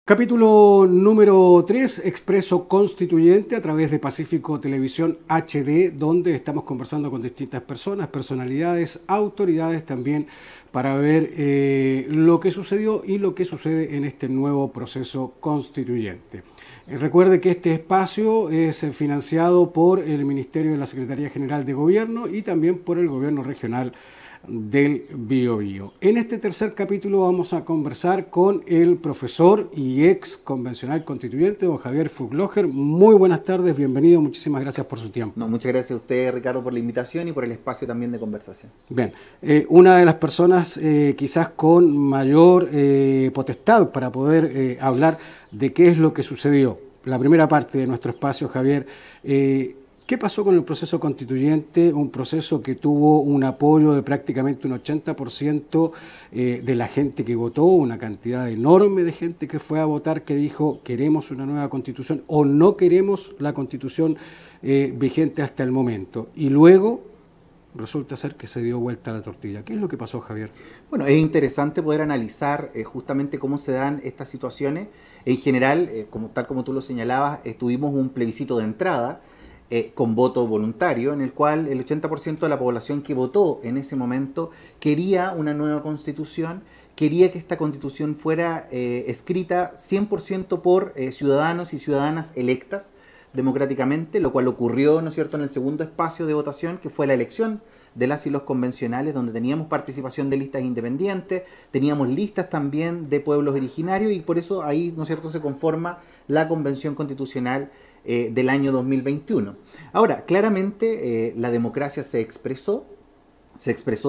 Capítulo número 3, Expreso Constituyente a través de Pacífico Televisión HD, donde estamos conversando con distintas personas, personalidades, autoridades también, para ver lo que sucedió y lo que sucede en este nuevo proceso constituyente. Recuerde que este espacio es financiado por el Ministerio de la Secretaría General de Gobierno y también por el Gobierno Regional del Biobío. En este tercer capítulo vamos a conversar con el profesor y ex convencional constituyente, don Javier Fugloger. Muy buenas tardes, bienvenido, muchísimas gracias por su tiempo. No, muchas gracias a usted, Ricardo, por la invitación y por el espacio también de conversación. Bien, una de las personas quizás con mayor potestad para poder hablar de qué es lo que sucedió. La primera parte de nuestro espacio, Javier, ¿qué pasó con el proceso constituyente? Un proceso que tuvo un apoyo de prácticamente un 80% de la gente que votó, una cantidad enorme de gente que fue a votar, que dijo queremos una nueva constitución o no queremos la constitución vigente hasta el momento. Y luego resulta ser que se dio vuelta la tortilla. ¿Qué es lo que pasó, Javier? Bueno, es interesante poder analizar justamente cómo se dan estas situaciones. En general, tal como tú lo señalabas, tuvimos un plebiscito de entrada con voto voluntario, en el cual el 80% de la población que votó en ese momento quería una nueva constitución, quería que esta constitución fuera escrita 100% por ciudadanos y ciudadanas electas democráticamente, lo cual ocurrió, ¿no es cierto?, en el segundo espacio de votación, que fue la elección de las y los convencionales, donde teníamos participación de listas independientes, teníamos listas también de pueblos originarios, y por eso ahí, ¿no es cierto?, se conforma la Convención Constitucional del año 2021. Ahora, claramente la democracia se expresó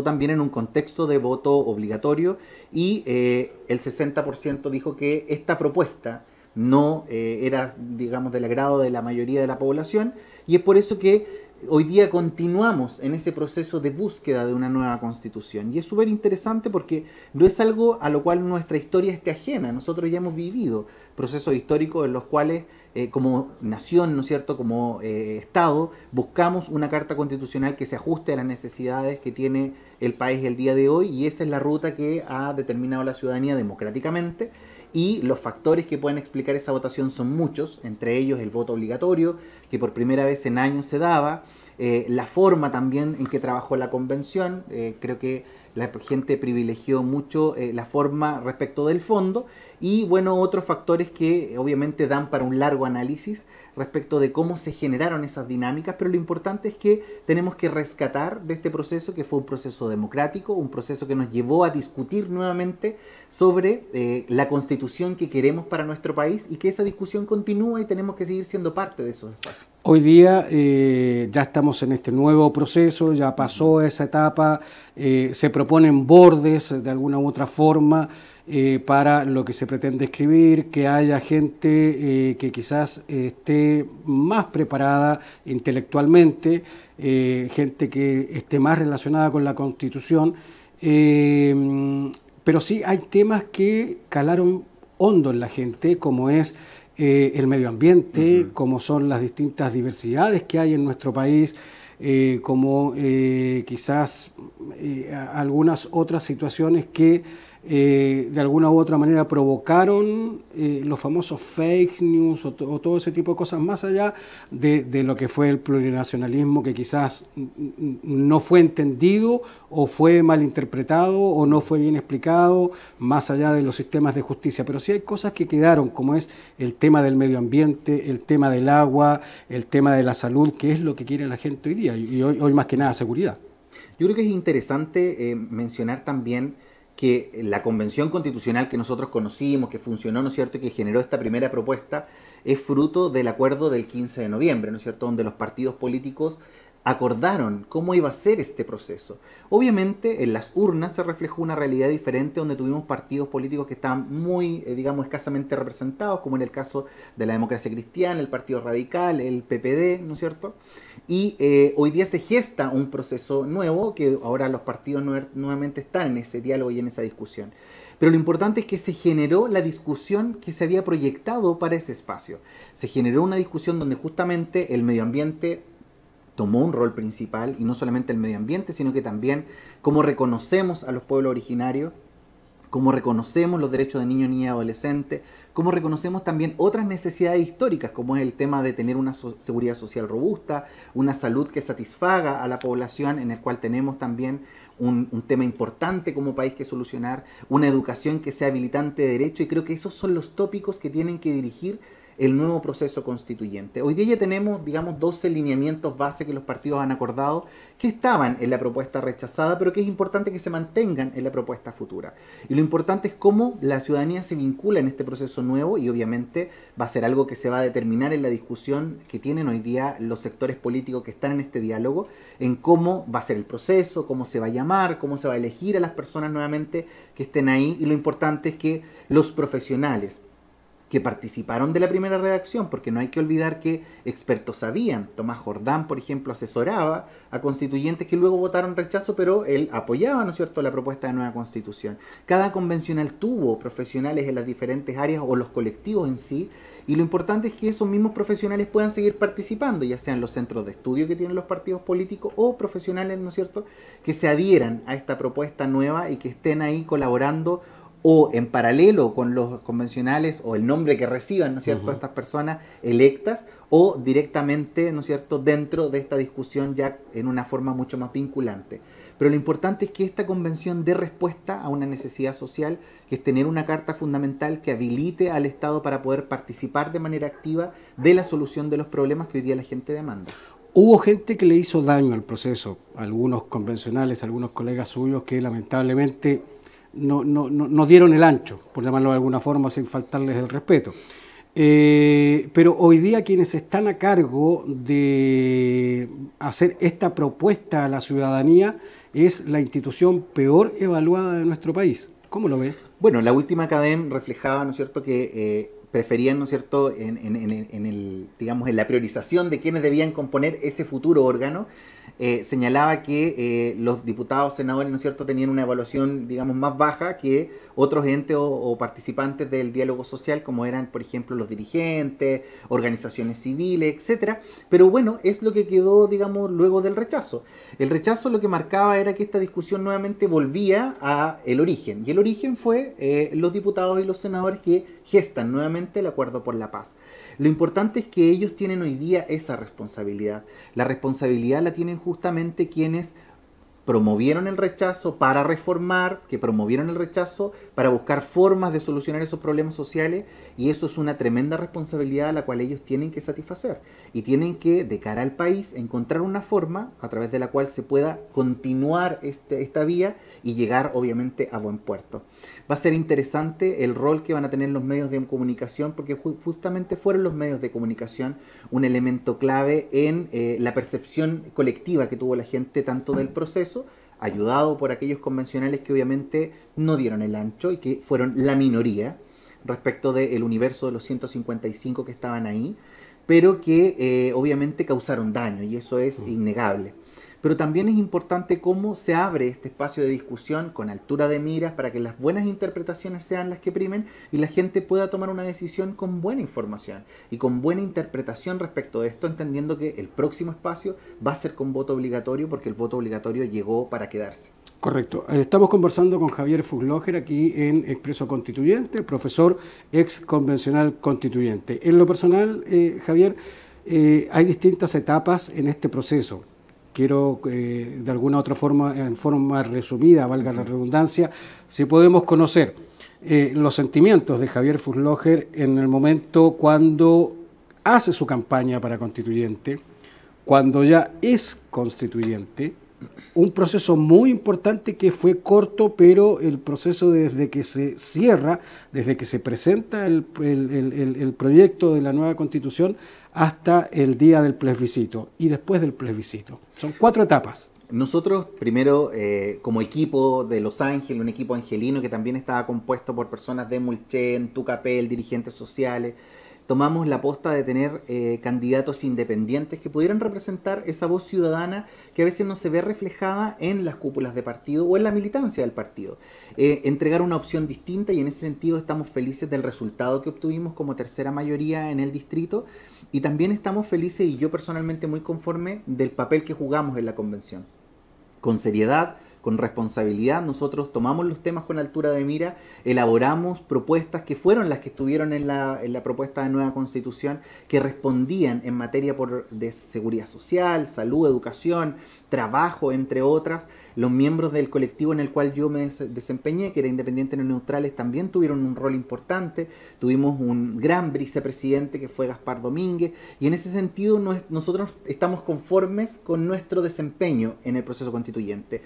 también en un contexto de voto obligatorio, y el 60% dijo que esta propuesta no era, digamos, del agrado de la mayoría de la población, y es por eso que hoy día continuamos en ese proceso de búsqueda de una nueva constitución. Y es súper interesante porque no es algo a lo cual nuestra historia esté ajena. Nosotros ya hemos vivido procesos históricos en los cuales como nación, ¿no es cierto?, como Estado, buscamos una carta constitucional que se ajuste a las necesidades que tiene el país el día de hoy, y esa es la ruta que ha determinado la ciudadanía democráticamente. Y los factores que pueden explicar esa votación son muchos, entre ellos el voto obligatorio, que por primera vez en años se daba, la forma también en que trabajó la convención. Creo que la gente privilegió mucho la forma respecto del fondo, y bueno, otros factores que obviamente dan para un largo análisis respecto de cómo se generaron esas dinámicas, pero lo importante es que tenemos que rescatar de este proceso, que fue un proceso democrático, un proceso que nos llevó a discutir nuevamente sobre la constitución que queremos para nuestro país, y que esa discusión continúa y tenemos que seguir siendo parte de esos espacios. Hoy día ya estamos en este nuevo proceso, ya pasó esa etapa, se proponen bordes de alguna u otra forma para lo que se pretende escribir, que haya gente que quizás esté más preparada intelectualmente, gente que esté más relacionada con la Constitución, pero sí hay temas que calaron hondo en la gente, como es el medio ambiente, como son las distintas diversidades que hay en nuestro país, como quizás algunas otras situaciones que de alguna u otra manera provocaron los famosos fake news o todo ese tipo de cosas, más allá de lo que fue el plurinacionalismo, que quizás no fue entendido o fue mal interpretado o no fue bien explicado, más allá de los sistemas de justicia. Pero sí hay cosas que quedaron, como es el tema del medio ambiente, el tema del agua, el tema de la salud, que es lo que quiere la gente hoy día, y hoy más que nada seguridad. Yo creo que es interesante mencionar también que la convención constitucional que nosotros conocimos, que funcionó, ¿no es cierto?, y que generó esta primera propuesta, es fruto del acuerdo del 15 de noviembre, ¿no es cierto?, donde los partidos políticos acordaron cómo iba a ser este proceso. Obviamente en las urnas se reflejó una realidad diferente, donde tuvimos partidos políticos que estaban muy, digamos, escasamente representados, como en el caso de la Democracia Cristiana, el Partido Radical, el PPD, ¿no es cierto? Y hoy día se gesta un proceso nuevo, que ahora los partidos nuevamente están en ese diálogo y en esa discusión. Pero lo importante es que se generó la discusión que se había proyectado para ese espacio. Se generó una discusión donde justamente el medio ambiente tomó un rol principal, y no solamente el medio ambiente, sino que también cómo reconocemos a los pueblos originarios, cómo reconocemos los derechos de niños, niñas y adolescentes, cómo reconocemos también otras necesidades históricas, como es el tema de tener una seguridad social robusta, una salud que satisfaga a la población, en el cual tenemos también un tema importante como país que solucionar, una educación que sea habilitante de derecho, y creo que esos son los tópicos que tienen que dirigir el nuevo proceso constituyente. Hoy día ya tenemos, digamos, 12 lineamientos base que los partidos han acordado, que estaban en la propuesta rechazada, pero que es importante que se mantengan en la propuesta futura. Y lo importante es cómo la ciudadanía se vincula en este proceso nuevo, y obviamente va a ser algo que se va a determinar en la discusión que tienen hoy día los sectores políticos que están en este diálogo, en cómo va a ser el proceso, cómo se va a llamar, cómo se va a elegir a las personas nuevamente que estén ahí. Y lo importante es que los profesionales que participaron de la primera redacción, porque no hay que olvidar que expertos habían. Tomás Jordán, por ejemplo, asesoraba a constituyentes que luego votaron rechazo, pero él apoyaba, ¿no es cierto?, la propuesta de nueva constitución. Cada convencional tuvo profesionales en las diferentes áreas o los colectivos en sí, y lo importante es que esos mismos profesionales puedan seguir participando, ya sean los centros de estudio que tienen los partidos políticos o profesionales, ¿no es cierto?, que se adhieran a esta propuesta nueva y que estén ahí colaborando o en paralelo con los convencionales o el nombre que reciban, ¿no es cierto?, estas personas electas, o directamente, ¿no es cierto?, dentro de esta discusión ya en una forma mucho más vinculante. Pero lo importante es que esta convención dé respuesta a una necesidad social, que es tener una carta fundamental que habilite al Estado para poder participar de manera activa de la solución de los problemas que hoy día la gente demanda. Hubo gente que le hizo daño al proceso, algunos convencionales, algunos colegas suyos que lamentablemente no dieron el ancho, por llamarlo de alguna forma, sin faltarles el respeto. Pero hoy día quienes están a cargo de hacer esta propuesta a la ciudadanía es la institución peor evaluada de nuestro país. ¿Cómo lo ves? Bueno, la última CADEM reflejaba, ¿no es cierto?, que preferían, ¿no es cierto?, digamos, en la priorización de quienes debían componer ese futuro órgano. Señalaba que los diputados, senadores, ¿no es cierto?, tenían una evaluación, digamos, más baja que otros entes o participantes del diálogo social, como eran, por ejemplo, los dirigentes, organizaciones civiles, etcétera. Pero bueno, es lo que quedó, digamos, luego del rechazo. El rechazo lo que marcaba era que esta discusión nuevamente volvía a el origen, y el origen fue los diputados y los senadores que gestan nuevamente el acuerdo por la paz. Lo importante es que ellos tienen hoy día esa responsabilidad. La responsabilidad la tienen justamente quienes promovieron el rechazo para reformar, que promovieron el rechazo para buscar formas de solucionar esos problemas sociales, y eso es una tremenda responsabilidad a la cual ellos tienen que satisfacer, y tienen que, de cara al país, encontrar una forma a través de la cual se pueda continuar esta vía y llegar obviamente a buen puerto. Va a ser interesante el rol que van a tener los medios de comunicación, porque justamente fueron los medios de comunicación un elemento clave en la percepción colectiva que tuvo la gente tanto del proceso, ayudado por aquellos convencionales que obviamente no dieron el ancho y que fueron la minoría respecto del universo de los 155 que estaban ahí, pero que obviamente causaron daño, y eso es innegable. Pero también es importante cómo se abre este espacio de discusión con altura de miras para que las buenas interpretaciones sean las que primen y la gente pueda tomar una decisión con buena información y con buena interpretación respecto de esto, entendiendo que el próximo espacio va a ser con voto obligatorio, porque el voto obligatorio llegó para quedarse. Correcto. Estamos conversando con Javier Fuchslocher aquí en Expreso Constituyente, profesor ex convencional constituyente. En lo personal, Javier, hay distintas etapas en este proceso. Quiero, de alguna otra forma, en forma resumida, valga la redundancia, si podemos conocer los sentimientos de Javier Fuchslocher en el momento cuando hace su campaña para constituyente, cuando ya es constituyente, un proceso muy importante que fue corto, pero el proceso desde que se cierra, desde que se presenta el proyecto de la nueva Constitución hasta el día del plebiscito y después del plebiscito. Son 4 etapas. Nosotros, primero, como equipo de Los Ángeles, un equipo angelino que también estaba compuesto por personas de Mulchen, Tucapel, dirigentes sociales, tomamos la posta de tener candidatos independientes que pudieran representar esa voz ciudadana que a veces no se ve reflejada en las cúpulas de partido o en la militancia del partido. Entregar una opción distinta, y en ese sentido estamos felices del resultado que obtuvimos como tercera mayoría en el distrito, y también estamos felices, y yo personalmente muy conforme, del papel que jugamos en la convención. Con seriedad, con responsabilidad. Nosotros tomamos los temas con altura de mira, elaboramos propuestas que fueron las que estuvieron en la propuesta de nueva constitución, que respondían en materia de seguridad social, salud, educación, trabajo, entre otras. Los miembros del colectivo en el cual yo me desempeñé, que era Independientes No Neutrales, también tuvieron un rol importante. Tuvimos un gran vicepresidente que fue Gaspar Domínguez, y en ese sentido nosotros estamos conformes con nuestro desempeño en el proceso constituyente.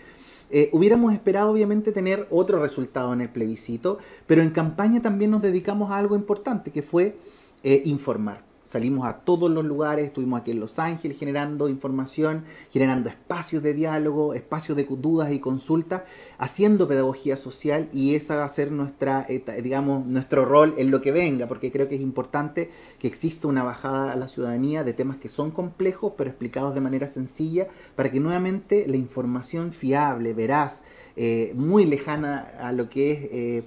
Hubiéramos esperado obviamente tener otro resultado en el plebiscito, pero en campaña también nos dedicamos a algo importante, que fue informar. Salimos a todos los lugares, estuvimos aquí en Los Ángeles generando información, generando espacios de diálogo, espacios de dudas y consultas, haciendo pedagogía social, y esa va a ser nuestro rol en lo que venga, porque creo que es importante que exista una bajada a la ciudadanía de temas que son complejos, pero explicados de manera sencilla, para que nuevamente la información fiable, veraz, muy lejana a lo que es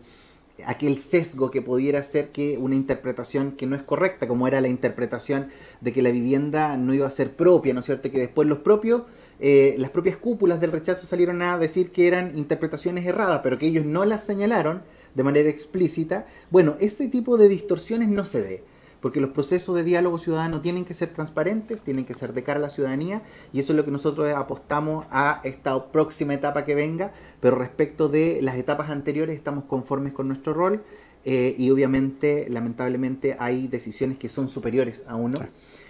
aquel sesgo que pudiera ser que una interpretación que no es correcta, como era la interpretación de que la vivienda no iba a ser propia, ¿no es cierto? Que después las propias cúpulas del rechazo salieron a decir que eran interpretaciones erradas, pero que ellos no las señalaron de manera explícita. Bueno, ese tipo de distorsiones no se dé, porque los procesos de diálogo ciudadano tienen que ser transparentes, tienen que ser de cara a la ciudadanía, y eso es lo que nosotros apostamos a esta próxima etapa que venga. Pero respecto de las etapas anteriores estamos conformes con nuestro rol, y obviamente, lamentablemente, hay decisiones que son superiores a uno,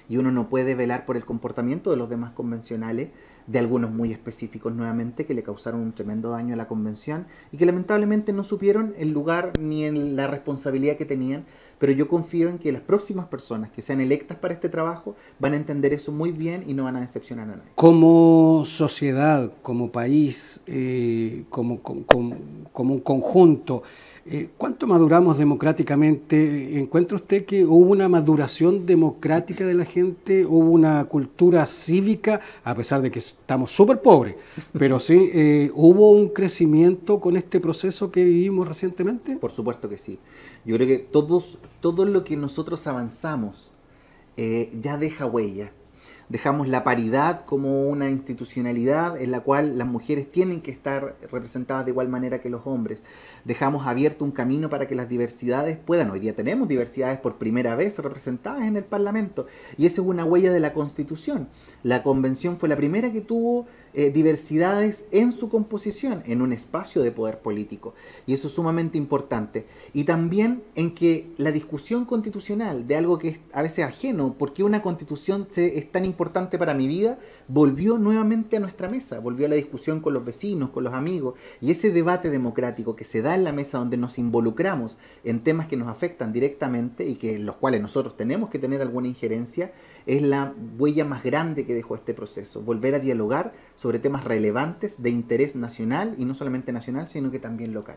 y uno no puede velar por el comportamiento de los demás convencionales, de algunos muy específicos nuevamente, que le causaron un tremendo daño a la convención y que lamentablemente no supieron el lugar ni en la responsabilidad que tenían. Pero yo confío en que las próximas personas que sean electas para este trabajo van a entender eso muy bien y no van a decepcionar a nadie. Como sociedad, como país, como un conjunto, ¿cuánto maduramos democráticamente? ¿Encuentra usted que hubo una maduración democrática de la gente? ¿Hubo una cultura cívica, a pesar de que estamos súper pobres? Pero sí, ¿hubo un crecimiento con este proceso que vivimos recientemente? Por supuesto que sí. Yo creo que todo lo que nosotros avanzamos ya deja huella. Dejamos la paridad como una institucionalidad en la cual las mujeres tienen que estar representadas de igual manera que los hombres. Dejamos abierto un camino para que las diversidades puedan. Hoy día tenemos diversidades por primera vez representadas en el Parlamento, y esa es una huella de la Constitución. La Convención fue la primera que tuvo diversidades en su composición, en un espacio de poder político, y eso es sumamente importante. Y también en que la discusión constitucional de algo que es a veces ajeno, porque una constitución es tan importante para mi vida, volvió nuevamente a nuestra mesa, volvió a la discusión con los vecinos, con los amigos, y ese debate democrático que se da en la mesa, donde nos involucramos en temas que nos afectan directamente y que en los cuales nosotros tenemos que tener alguna injerencia, es la huella más grande que dejó este proceso. Volver a dialogar sobre temas relevantes de interés nacional, y no solamente nacional, sino que también local.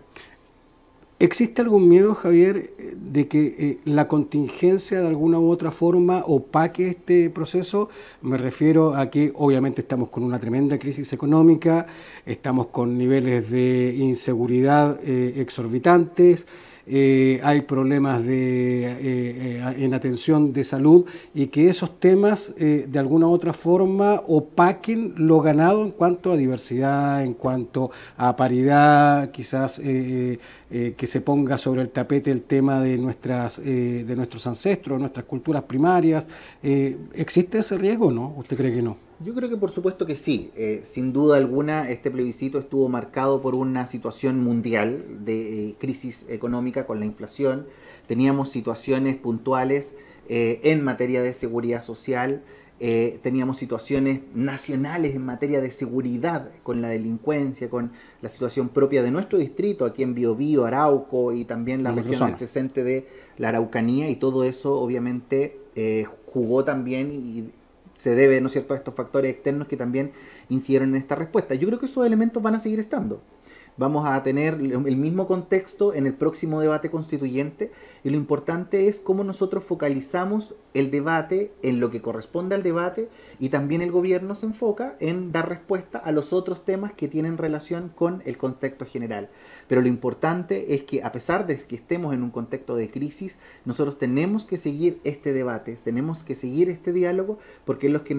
¿Existe algún miedo, Javier, de que la contingencia de alguna u otra forma opaque este proceso? Me refiero a que obviamente estamos con una tremenda crisis económica, estamos con niveles de inseguridad exorbitantes, hay problemas en atención de salud, y que esos temas de alguna u otra forma opaquen lo ganado en cuanto a diversidad, en cuanto a paridad, quizás que se ponga sobre el tapete el tema de nuestros ancestros, nuestras culturas primarias. ¿Existe ese riesgo o no? ¿Usted cree que no? Yo creo que por supuesto que sí. Sin duda alguna, este plebiscito estuvo marcado por una situación mundial de crisis económica con la inflación. Teníamos situaciones puntuales en materia de seguridad social, teníamos situaciones nacionales en materia de seguridad, con la delincuencia, con la situación propia de nuestro distrito, aquí en Biobío, Arauco, y también la región adyacente de la Araucanía, y todo eso obviamente jugó también, y se debe, ¿no es cierto?, a estos factores externos que también incidieron en esta respuesta. Yo creo que esos elementos van a seguir estando. vamos a tener el mismo contexto en el próximo debate constituyente, y lo importante es cómo nosotros focalizamos el debate en lo que corresponde al debate, y también el gobierno se enfoca en dar respuesta a los otros temas que tienen relación con el contexto general. Pero lo importante es que, a pesar de que estemos en un contexto de crisis, nosotros tenemos que seguir este debate, tenemos que seguir este diálogo, porque es lo que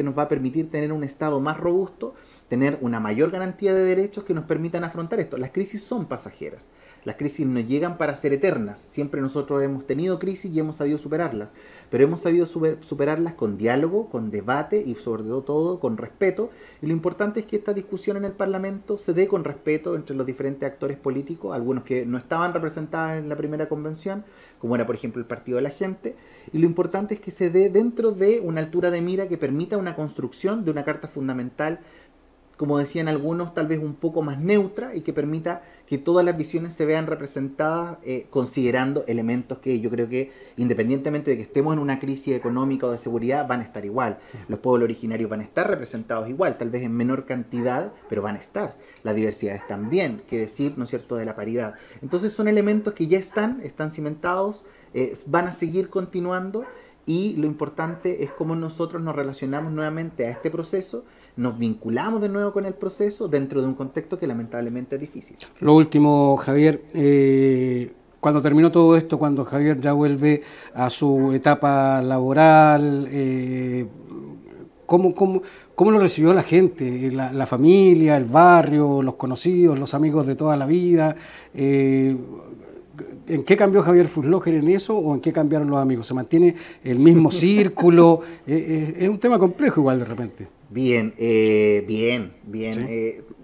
nos va a permitir tener un Estado más robusto, tener una mayor garantía de derechos que nos permitan afrontar esto. Las crisis son pasajeras, las crisis no llegan para ser eternas. Siempre nosotros hemos tenido crisis y hemos sabido superarlas, pero hemos sabido superarlas con diálogo, con debate y sobre todo con respeto. Y lo importante es que esta discusión en el Parlamento se dé con respeto entre los diferentes actores políticos, algunos que no estaban representados en la primera convención, como era por ejemplo el Partido de la Gente, y lo importante es que se dé dentro de una altura de mira que permita una construcción de una carta fundamental, como decían algunos, tal vez un poco más neutra, y que permita que todas las visiones se vean representadas considerando elementos que yo creo que, independientemente de que estemos en una crisis económica o de seguridad, van a estar igual. Los pueblos originarios van a estar representados igual, tal vez en menor cantidad, pero van a estar. Las diversidades también, que decir, ¿no es cierto?, de la paridad. Entonces son elementos que ya están cimentados, van a seguir continuando, y lo importante es cómo nosotros nos relacionamos nuevamente a este proceso, nos vinculamos de nuevo con el proceso dentro de un contexto que lamentablemente es difícil. Lo último, Javier, cuando terminó todo esto, cuando Javier ya vuelve a su etapa laboral, ¿cómo lo recibió la gente, la familia, el barrio, los conocidos, los amigos de toda la vida? ¿En qué cambió Javier Fussloger en eso, o en qué cambiaron los amigos? ¿Se mantiene el mismo círculo? Es un tema complejo igual de repente. Bien. ¿Sí?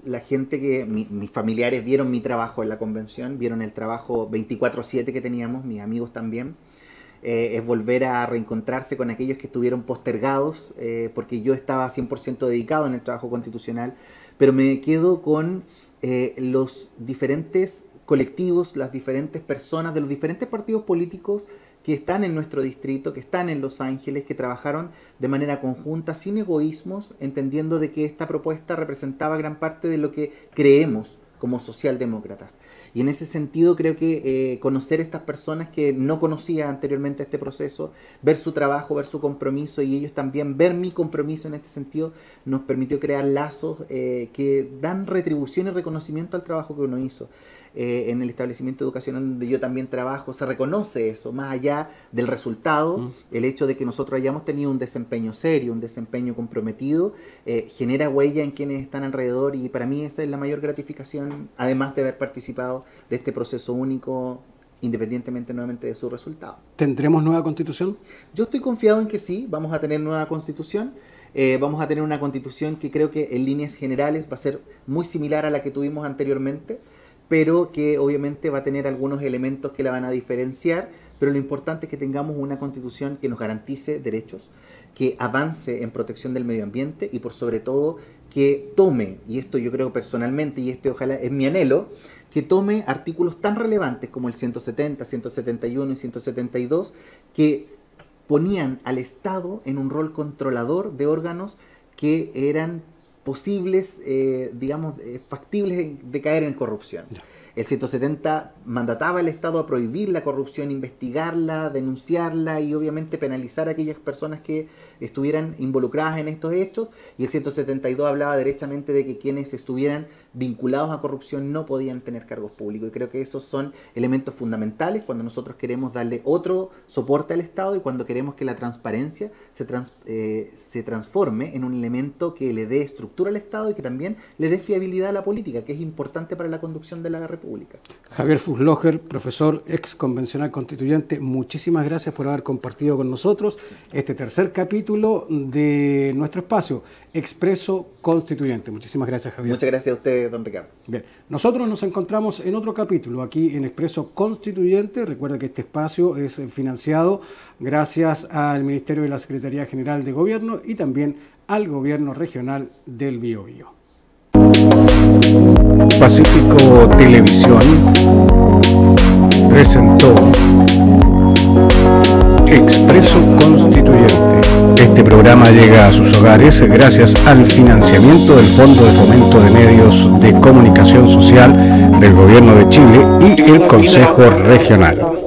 La gente mis familiares vieron mi trabajo en la convención, vieron el trabajo 24/7 que teníamos, mis amigos también. Es volver a reencontrarse con aquellos que estuvieron postergados, porque yo estaba 100% dedicado en el trabajo constitucional, pero me quedo con los diferentes colectivos, las diferentes personas de los diferentes partidos políticos que están en nuestro distrito, que están en Los Ángeles, que trabajaron de manera conjunta, sin egoísmos, entendiendo de que esta propuesta representaba gran parte de lo que creemos como socialdemócratas. Y en ese sentido creo que conocer a estas personas que no conocía anteriormente este proceso, ver su trabajo, ver su compromiso, y ellos también ver mi compromiso en este sentido, nos permitió crear lazos que dan retribución y reconocimiento al trabajo que uno hizo. En el establecimiento educacional donde yo también trabajo, se reconoce eso, más allá del resultado, el hecho de que nosotros hayamos tenido un desempeño serio, un desempeño comprometido, genera huella en quienes están alrededor, y para mí esa es la mayor gratificación, además de haber participado de este proceso único, independientemente nuevamente de su resultado. ¿Tendremos nueva constitución? Yo estoy confiado en que sí, vamos a tener nueva constitución. Vamos a tener una constitución que creo que en líneas generales va a ser muy similar a la que tuvimos anteriormente, pero que obviamente va a tener algunos elementos que la van a diferenciar, pero lo importante es que tengamos una constitución que nos garantice derechos, que avance en protección del medio ambiente, y por sobre todo que tome, y esto yo creo personalmente, y este ojalá es mi anhelo, que tome artículos tan relevantes como el 170, 171 y 172, que ponían al Estado en un rol controlador de órganos que eran posibles, factibles de caer en corrupción. El 170 mandataba al Estado a prohibir la corrupción, investigarla, denunciarla y obviamente penalizar a aquellas personas que estuvieran involucradas en estos hechos, y el 172 hablaba derechamente de que quienes estuvieran vinculados a corrupción no podían tener cargos públicos, y creo que esos son elementos fundamentales cuando nosotros queremos darle otro soporte al Estado y cuando queremos que la transparencia se transforme en un elemento que le dé estructura al Estado y que también le dé fiabilidad a la política, que es importante para la conducción de la República. Javier Fussloger, profesor ex convencional constituyente, muchísimas gracias por haber compartido con nosotros este tercer capítulo de nuestro espacio, Expreso Constituyente. Muchísimas gracias, Javier. Muchas gracias a usted, don Ricardo. Bien, nosotros nos encontramos en otro capítulo aquí en Expreso Constituyente. Recuerda que este espacio es financiado gracias al Ministerio de la Secretaría General de Gobierno y también al Gobierno Regional del Biobío. Pacífico Televisión presentó Expreso Constituyente. Este programa llega a sus hogares gracias al financiamiento del Fondo de Fomento de Medios de Comunicación Social del Gobierno de Chile y el Consejo Regional.